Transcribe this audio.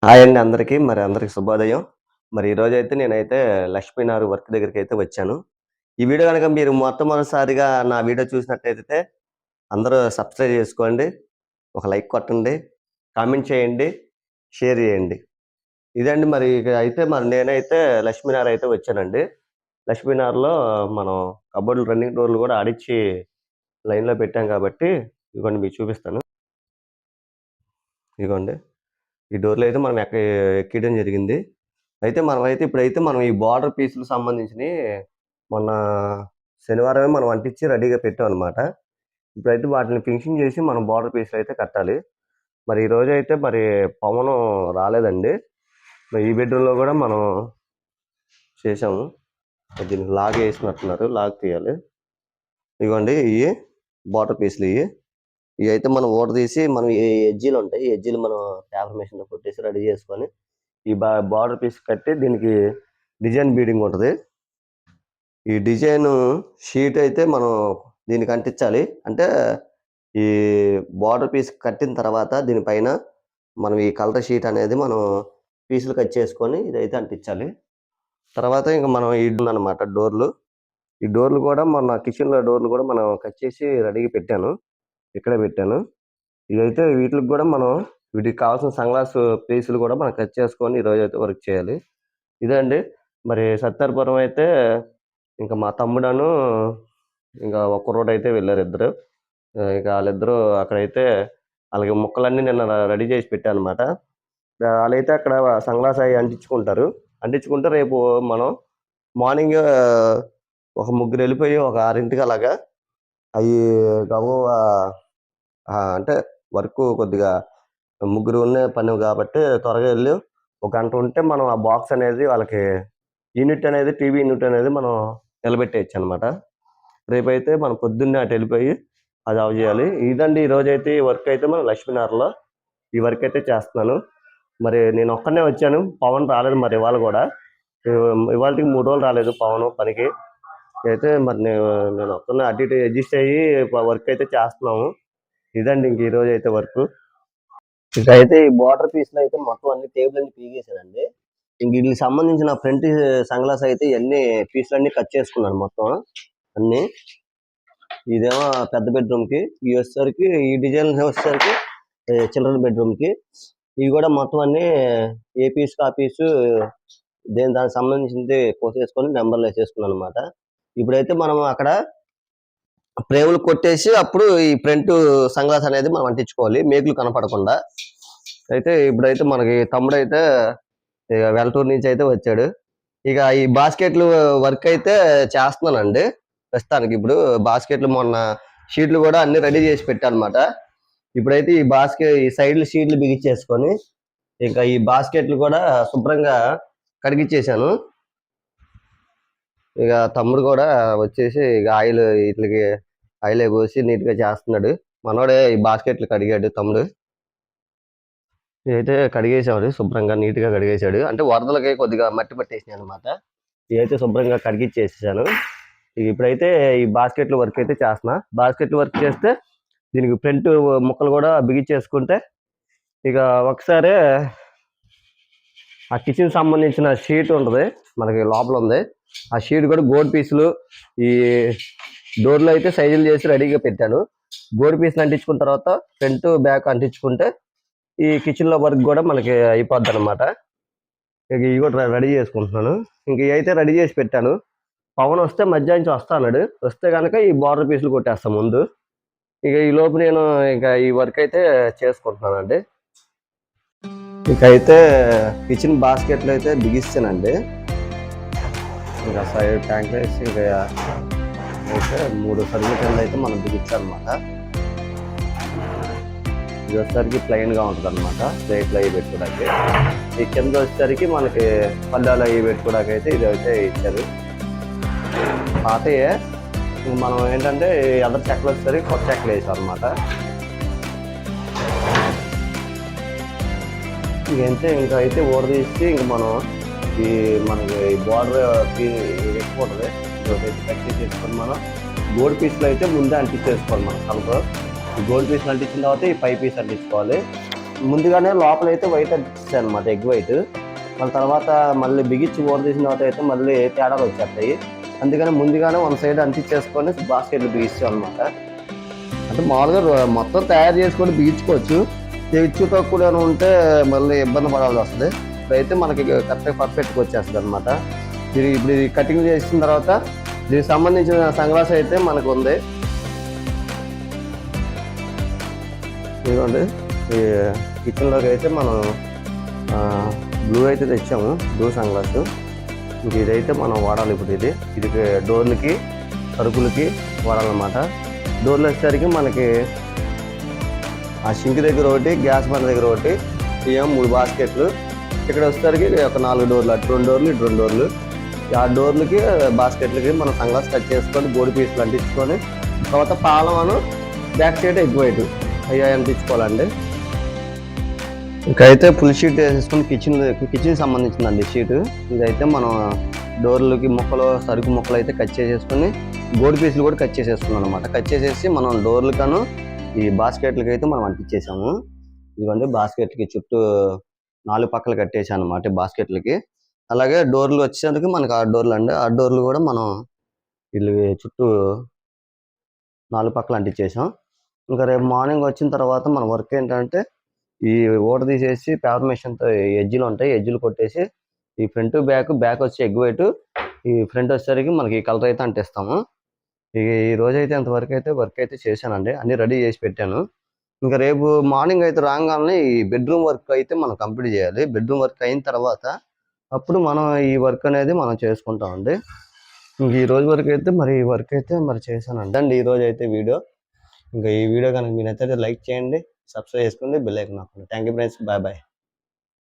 Hi అండి అందరికీ. అందరికి శుభోదయం. ఈరోజైతే నేనైతే లక్ష్మీనారు వర్క్ దగ్గరికైతే వచ్చాను. ఈ వీడియో గనక మీరు మొట్టమొదటిసారిగా నా వీడియో చూసినట్టయితే అందరూ సబ్స్క్రైబ్ చేసుకోండి. ఒక లైక్ కొట్టండి. కామెంట్ చేయండి. షేర్ చేయండి. ఇదండి ఇక అయితే నేనైతే లక్ష్మీనార్ అయితే వచ్చానండి. లక్ష్మీనార్‌లో మనం కబోర్డ్‌లు రన్నింగ్ డోర్‌లు కూడా ఆడిచ్చి లైన్‌లో పెట్టాం కాబట్టి ఇదిగోండి మీకు చూపిస్తాను. ఇదిగోండి. ఈ డోర్‌లో అయితే మనం ఎక్కియడం జరిగింది. అయితే ఇప్పుడైతే మనం ఈ బార్డర్ పీస్‌కి సంబంధించినయి మొన్న శనివారమే మనం అంటించి రెడీగా పెట్టామనమాట. ఇప్పుడైతే వాటిని ఫినిషింగ్ చేసి మనం బార్డర్ పీస్‌లు అయితే కట్టాలి. ఈరోజైతే పవనం రాలేదండి. ఈ బెడ్‌రూమ్‌లో గూడా మనం చేశాము. దీనికి లాగ్ ఏసినట్టున్నారు. లాగ్ తీయాలి. ఇగోండి ఇయి బార్డర్ పీస్‌లు ఇయి. ఇయైతే మనం ఊడదీసి మనం ఈ ఎడ్జీలుంటాయి. ఈ ఎడ్జీలు మనం పేపర్ మిషన్‌లో కొట్టేసి రెడీ చేసుకొని ఈ బార్డర్ పీస్ కట్టి దీనికి డిజైన్ బీడింగ్ ఉంటది. ఈ డిజైను షీట్ అయితే మనం దీనికి అంటించాలి. అంటే ఈ బార్డర్ పీస్ కట్టిన తర్వాత దీనిపైన మనం ఈ కలర్ షీట్ అనేది మనం పీసులు కట్ చేసుకొని ఇదైతే అంటించాలి. తర్వాత ఇంక మనం ఉందన్నమాట డోర్లు. ఈ డోర్లు కూడా మొన్న కిచెన్‌లో డోర్లు కూడా మనం కట్ చేసి రెడీగా పెట్టాను. ఇక్కడే పెట్టాను. ఇదైతే వీటికి కూడా మనం వీటికి కావాల్సిన సన్‌గ్లాస్ పీసులు కూడా మనం కట్ చేసుకొని ఈరోజైతే వర్క్ చేయాలి. ఇదే అండి. సత్తారపురం అయితే ఇంక మా తమ్ముడను ఇంకా ఒక కుర్రోడైతే వెళ్లారు ఇద్దరు. ఇక ఆళ్ళిద్దరూ అక్కడైతే ఆళ్ళకి ముక్కలన్నీ నిన్న రెడీ చేసి పెట్టానన్నమాట. ఆళ్ళైతే అక్కడ సన్‌గ్లాస్ అయి అంటించుకుంటారు. అంటించుకుంటే రేపు మనం మార్నింగ్ ఒక ముగ్గురెళ్ళిపోయి ఒక 6కి అలాగా అయి గబగబా అంటే వర్కు కొద్దిగా ముగ్గురు ఉండే పని కాబట్టి త్వరగా ఎళ్లి ఒక గంట ఉంటే మనం ఆ బాక్స్ అనేది వాళ్ళకి టీవీ యూనిట్ అనేది మనం నిలబెట్టేయొచ్చనమాట. రేపైతే మనం పొద్దున్నే అటెళ్ళిపోయి అది జేయాలి. ఇదండి ఈరోజైతే ఈ వర్క్ అయితే మనం లక్ష్మీనగర్‌లో ఈ వర్క్ అయితే చేస్తున్నాను. నేనొక్కడినే వచ్చాను. పవన్ రాలేదు ఇవాళ గూడా. ఇవాల్టికి 3 రోజులు రాలేదు పవను పనికి. అయితే నేనొక్కడినే అటు ఇటు అడ్జస్ట్ అయ్యి వర్క్ అయితే చేస్తున్నాము. ఇదండి ఇంక ఈరోజైతే వర్కు. ఇకైతే ఈ బార్డర్ పీస్‌లో అయితే మొత్తం అన్ని టేబుల్ అన్ని పీకేసానండి. ఇంక ఈటిలికి సంబంధించిన ఫ్రంట్ సన్ గ్లాస్ అయితే ఇయన్నీ పీసులన్నీ కట్ చేసుకున్నాను మొత్తం అన్నీ. ఇదేమో పెద్ద బెడ్‌రూమ్‌కి. ఇవి వచ్చేసరికి ఈ డిజైన్స్ వచ్చేసరికి చిల్డ్రన్ బెడ్‌రూమ్‌కి. ఇవి కూడా మొత్తం అన్నీ ఏ పీస్‌కి ఆ పీసు దానికి సంబంధించింది కోసేసుకొని నంబర్‌లు ఏసేసుకున్నాననమాట. ఇప్పుడైతే మనం అక్కడ ఫ్రేములు కొట్టేసి అప్పుడు ఈ ఫ్రంట్ సన్ గ్లాస్ అనేది మనం అంటించుకోవాలి మేకులు కనపడకుండా. అయితే ఇప్పుడైతే మనకి తమ్ముడైతే ఇక వెల్టూరు నుంచి అయితే వచ్చాడు. ఇక ఈ బాస్కెట్లు వర్క్ అయితే చేస్తున్నానండి ప్రస్తుతానికి. ఇప్పుడు బాస్కెట్లు మొన్న షీట్లు కూడా అన్ని రెడీ చేసి పెట్టానమాట. ఇప్పుడైతే ఈ సైడ్లు షీట్లు బిగించేసుకొని ఇంకా ఈ బాస్కెట్లు కూడా శుభ్రంగా కడిగిచ్చేసాను. ఇక తమ్ముడు కూడా వచ్చేసి ఇక వీటికి ఆయిలే పోసి నీట్‌గా చేస్తున్నాడు. మనోడే ఈ బాస్కెట్లు కడిగాడు తమ్ముడు. ఇదైతే కడిగేసాడు శుభ్రంగా నీట్‌గా కడిగేసాడు. అంటే వరదలకి కొద్దిగా మట్టి పట్టేసినాయనమాట. ఇదైతే శుభ్రంగా కడిగిచ్చేసేసాను. ఇప్పుడైతే ఈ బాస్కెట్‌ల వర్క్ అయితే చేస్తున్నా. బాస్కెట్‌ల వర్క్ చేస్తే దీనికి ఫ్రంట్ ముక్కలు కూడా బిగించేసుకుంటే ఇక ఒకసారే ఆ కిచెన్‌కి సంబంధించిన షీట్ ఉంటది. మనకి లోపల ఉంది. ఆ షీట్ కూడా గోల్డ్ పీసులు ఈ డోర్‌లో అయితే సైజులు చేసి రెడీగా పెట్టాను. గోల్డ్ పీసులు అంటించుకున్న తర్వాత ఫ్రంట్, బ్యాక్ అంటించుకుంటే ఈ కిచెన్‌లో వర్క్ కూడా మనకి అయిపోద్దనమాట. ఇక ఇవి కూడా రెడీ చేసుకుంటున్నాను. ఇంక ఇవైతే రెడీ చేసి పెట్టాను. పవన్ వస్తే మధ్యాహ్నం నుంచి వస్తా అన్నాడు. వస్తే గనక ఈ బార్డర్ పీసులు కొట్టేస్తా ముందు. ఇక ఈ లోపు నేను ఇంకా ఈ వర్క్ అయితే చేసుకుంటున్నానండి. ఇకైతే కిచెన్ బాస్కెట్లు అయితే బిగిస్తానండి. ఇంకా సైడ్ ట్యాంక్ వేసి ఇంకా అయితే 3 సరుకుల కింద అయితే మనం బిగించాలన్నమాట. ఇది వచ్చేసరికి ప్లెయిన్‌గా ఉంటదన్నమాట. ప్లేట్లు అవి పెట్టుకోవడానికి. ఈ కింద వచ్చేసరికి మనకి పళ్ళాలు అవి పెట్టుకోవడానికి అయితే ఇదైతే ఇచ్చారు. పాతయే మనం ఏంటంటే ఎదరు చెక్కలు వచ్చేసరికి కొత్త చెక్కలు వేసాం అనమాట. ఇంకా అయితే ఊడదీసి ఇంక మనం మనకి బార్డర్ ఎక్కువ ఉంటుంది. ఇదైతే కట్ చేసేసుకొని మనం గోల్డ్ పీస్లో అయితే ముందే అంటించేసుకోవాలి మనం కలర్. ఈ గోల్డ్ పీస్లు అంటించిన తర్వాత ఈ పై పీస్ అంటించుకోవాలి. ముందుగానే లోపలైతే వైట్ అంటించాను అనమాట, ఎగ్ వైట్. మళ్ళీ తర్వాత మళ్ళీ బిగించి తీసిన తర్వాత అయితే మళ్ళీ తేడాలు వచ్చేస్తాయి. అందుకని ముందుగానే వన్ సైడ్ అంటించేసుకొని బాస్కెట్లు బిగిస్తాం అనమాట. అంటే మామూలుగా మొత్తం తయారు చేసుకొని బిగించుకోవచ్చు. హెచ్చు తక్కువ ఉంటే మళ్ళీ ఇబ్బంది పడాల్సి వస్తుంది. ఇప్పుడైతే మనకి కరెక్ట్గా పర్ఫెక్ట్గా వచ్చేస్తుంది అనమాట. ఇప్పుడు ఇది కటింగ్ చేసిన తర్వాత దీనికి సంబంధించిన సన్గ్లాస్ అయితే మనకు ఉంది. ఇదిగోండి, ఈ కిచెన్లోకి అయితే మనం బ్లూ అయితే తెచ్చాము, బ్లూ సన్గ్లాస్. ఇంక ఇదైతే మనం వాడాలి. ఇప్పుడు ఇది డోర్లకి సరుకులకి వాడాలన్నమాట. డోర్లు వచ్చేసరికి మనకి ఆ సింక్ దగ్గర ఒకటి, గ్యాస్ బండ దగ్గర ఒకటి, ఇవేమో 3 బాస్కెట్లు. ఇక్కడ వచ్చేసరికి ఒక 4 డోర్లు, అటు 2 డోర్లు, ఇటు 2 డోర్లు. ఆ డోర్లకి బాస్కెట్లకి మనం సన్గ్లాస్ కట్ చేసుకొని బోర్డు పీసులు అంటించుకొని తర్వాత పాలమను బ్యాక్ సైడ్ ఎగ్ వైట్ అవి అంటించుకోవాలండి. ఇంకైతే ఫుల్ షీట్ వేసేసుకొని కిచెన్ సంబంధించిందండి షీట్. ఇదైతే మనం డోర్లకి సరుకు ముక్కలు అయితే కట్ చేసేసుకొని బోర్డు పీసులు కూడా కట్ చేసేసుకున్నాం అనమాట. కట్ చేసేసి మనం డోర్లకను ఈ బాస్కెట్లకి అయితే మనం అంటించేసాము. ఇదిగోండి, బాస్కెట్లకి చుట్టూ 4 పక్కలు కట్టేసాను అనమాట బాస్కెట్లకి. అలాగే డోర్లు వచ్చేసరికి మనకు ఆ డోర్లు అండి, ఆ డోర్లు కూడా మనం వీళ్ళు చుట్టూ 4 పక్కలు అంటించేసాం. ఇంకా రేపు మార్నింగ్ వచ్చిన తర్వాత మన వర్క్ ఏంటంటే ఈ ఊట తీసేసి పేపర్ మెషిన్తో ఎడ్జ్లు ఉంటాయి, ఎడ్జ్లు కొట్టేసి ఈ ఫ్రంట్ బ్యాక్ వచ్చి ఎగ్ వైట్, ఈ ఫ్రంట్ వచ్చేసరికి మనకి ఈ కలర్ అయితే అంటిస్తాము. ఈ రోజు అయితే వర్క్ అయితే చేశానండి, అన్ని రెడీ చేసి పెట్టాను. ఇంకా రేపు మార్నింగ్ అయితే రాగానే ఈ బెడ్రూమ్ వర్క్ అయితే మనం కంప్లీట్ చేయాలి. బెడ్రూమ్ వర్క్ అయిన తర్వాత అప్పుడు మనం ఈ వర్క్ అనేది మనం చేసుకుంటామండి. ఇంక ఈ రోజు వరకు అయితే ఈ వర్క్ అయితే చేశానండి అండి ఈ రోజు అయితే వీడియో. ఇంకా ఈ వీడియో కనుక మీరు నచ్చితే లైక్ చేయండి, సబ్స్క్రైబ్ చేసుకోండి, బెల్ ఐకాన్ నొక్కండి. Thank you friends, bye bye.